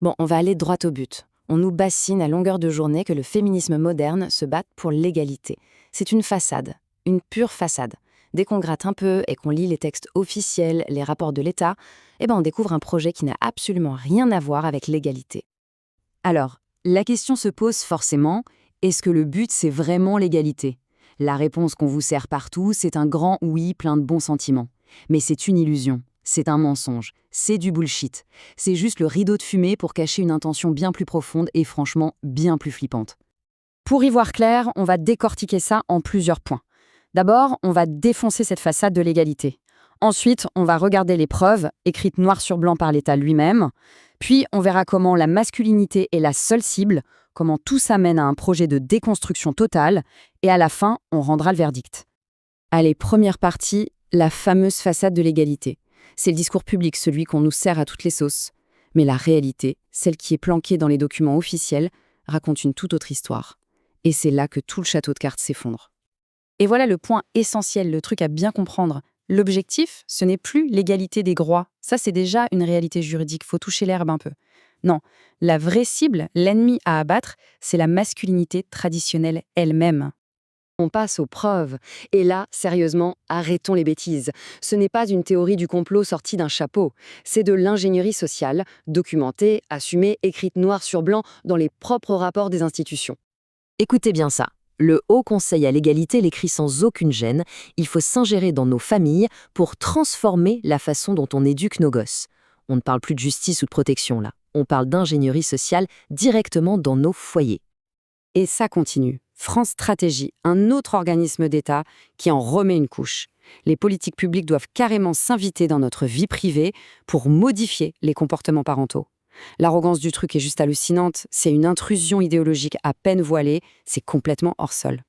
Bon, on va aller droit au but. On nous bassine à longueur de journée que le féminisme moderne se batte pour l'égalité. C'est une façade, une pure façade. Dès qu'on gratte un peu et qu'on lit les textes officiels, les rapports de l'État, on découvre un projet qui n'a absolument rien à voir avec l'égalité. Alors, la question se pose forcément, est-ce que le but c'est vraiment l'égalité? La réponse qu'on vous sert partout, c'est un grand oui plein de bons sentiments. Mais c'est une illusion, c'est un mensonge, c'est du bullshit. C'est juste le rideau de fumée pour cacher une intention bien plus profonde et franchement bien plus flippante. Pour y voir clair, on va décortiquer ça en plusieurs points. D'abord, on va défoncer cette façade de l'égalité. Ensuite, on va regarder les preuves, écrites noir sur blanc par l'État lui-même. Puis, on verra comment la masculinité est la seule cible, comment tout ça mène à un projet de déconstruction totale, et à la fin, on rendra le verdict. Allez, première partie, la fameuse façade de l'égalité. C'est le discours public, celui qu'on nous sert à toutes les sauces. Mais la réalité, celle qui est planquée dans les documents officiels, raconte une toute autre histoire. Et c'est là que tout le château de cartes s'effondre. Et voilà le point essentiel, le truc à bien comprendre. L'objectif, ce n'est plus l'égalité des droits. Ça, c'est déjà une réalité juridique, faut toucher l'herbe un peu. Non, la vraie cible, l'ennemi à abattre, c'est la masculinité traditionnelle elle-même. On passe aux preuves. Et là, sérieusement, arrêtons les bêtises. Ce n'est pas une théorie du complot sortie d'un chapeau. C'est de l'ingénierie sociale, documentée, assumée, écrite noir sur blanc dans les propres rapports des institutions. Écoutez bien ça. Le Haut Conseil à l'égalité l'écrit sans aucune gêne. Il faut s'ingérer dans nos familles pour transformer la façon dont on éduque nos gosses. On ne parle plus de justice ou de protection là. On parle d'ingénierie sociale directement dans nos foyers. Et ça continue. France Stratégie, un autre organisme d'État qui en remet une couche. Les politiques publiques doivent carrément s'inviter dans notre vie privée pour modifier les comportements parentaux. L'arrogance du truc est juste hallucinante, c'est une intrusion idéologique à peine voilée, c'est complètement hors sol.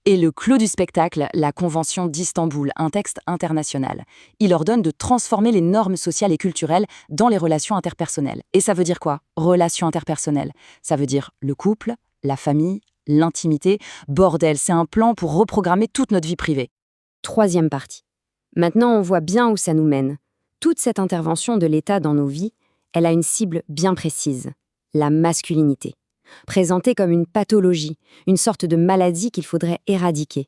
Et le clou du spectacle, la Convention d'Istanbul, un texte international. Il ordonne de transformer les normes sociales et culturelles dans les relations interpersonnelles. Et ça veut dire quoi? Relations interpersonnelles. Ça veut dire le couple, la famille, l'intimité. Bordel, c'est un plan pour reprogrammer toute notre vie privée. Troisième partie. Maintenant, on voit bien où ça nous mène. Toute cette intervention de l'État dans nos vies, elle a une cible bien précise, la masculinité. Présentée comme une pathologie, une sorte de maladie qu'il faudrait éradiquer.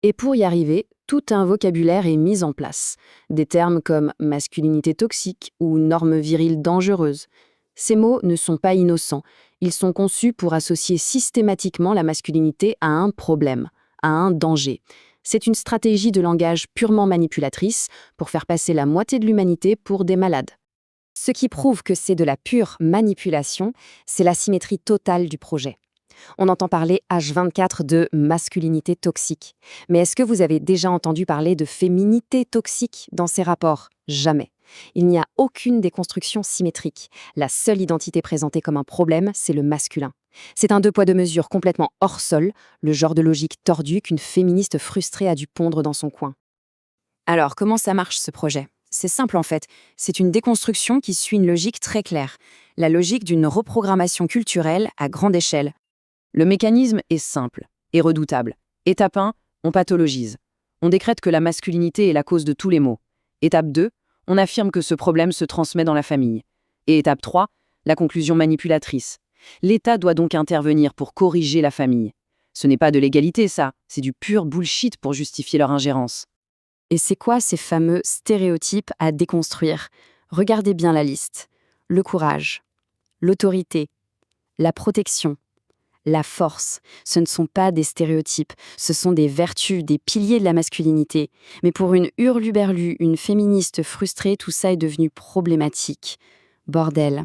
Et pour y arriver, tout un vocabulaire est mis en place. Des termes comme masculinité toxique ou normes viriles dangereuses. Ces mots ne sont pas innocents. Ils sont conçus pour associer systématiquement la masculinité à un problème, à un danger. C'est une stratégie de langage purement manipulatrice pour faire passer la moitié de l'humanité pour des malades. Ce qui prouve que c'est de la pure manipulation, c'est la symétrie totale du projet. On entend parler H24 de masculinité toxique. Mais est-ce que vous avez déjà entendu parler de féminité toxique dans ces rapports? Jamais. Il n'y a aucune déconstruction symétrique. La seule identité présentée comme un problème, c'est le masculin. C'est un deux poids deux mesures complètement hors sol, le genre de logique tordue qu'une féministe frustrée a dû pondre dans son coin. Alors, comment ça marche ce projet? C'est simple en fait, c'est une déconstruction qui suit une logique très claire, la logique d'une reprogrammation culturelle à grande échelle. Le mécanisme est simple et redoutable. Étape 1, on pathologise. On décrète que la masculinité est la cause de tous les maux. Étape 2, on affirme que ce problème se transmet dans la famille. Et étape 3, la conclusion manipulatrice. L'État doit donc intervenir pour corriger la famille. Ce n'est pas de l'égalité ça, c'est du pur bullshit pour justifier leur ingérence. Et c'est quoi ces fameux stéréotypes à déconstruire? Regardez bien la liste. Le courage, l'autorité, la protection, la force. Ce ne sont pas des stéréotypes, ce sont des vertus, des piliers de la masculinité. Mais pour une hurluberlue, une féministe frustrée, tout ça est devenu problématique. Bordel.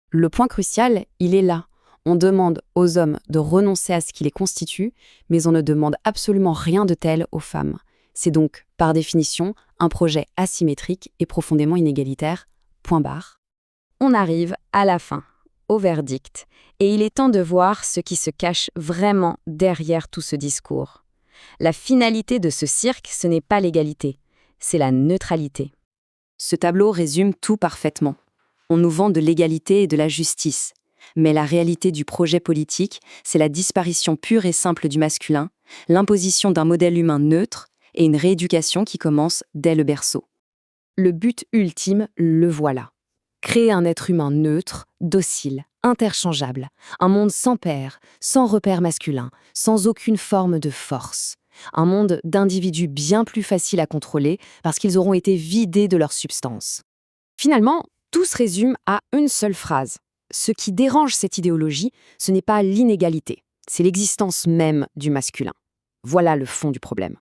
Le point crucial, il est là. On demande aux hommes de renoncer à ce qui les constitue, mais on ne demande absolument rien de tel aux femmes. C'est donc, par définition, un projet asymétrique et profondément inégalitaire. Point barre. On arrive à la fin, au verdict, et il est temps de voir ce qui se cache vraiment derrière tout ce discours. La finalité de ce cirque, ce n'est pas l'égalité, c'est la neutralité. Ce tableau résume tout parfaitement. On nous vend de l'égalité et de la justice. Mais la réalité du projet politique, c'est la disparition pure et simple du masculin, l'imposition d'un modèle humain neutre, et une rééducation qui commence dès le berceau. Le but ultime, le voilà. Créer un être humain neutre, docile, interchangeable, un monde sans père, sans repère masculin, sans aucune forme de force. Un monde d'individus bien plus faciles à contrôler parce qu'ils auront été vidés de leur substance. Finalement, tout se résume à une seule phrase. Ce qui dérange cette idéologie, ce n'est pas l'inégalité, c'est l'existence même du masculin. Voilà le fond du problème.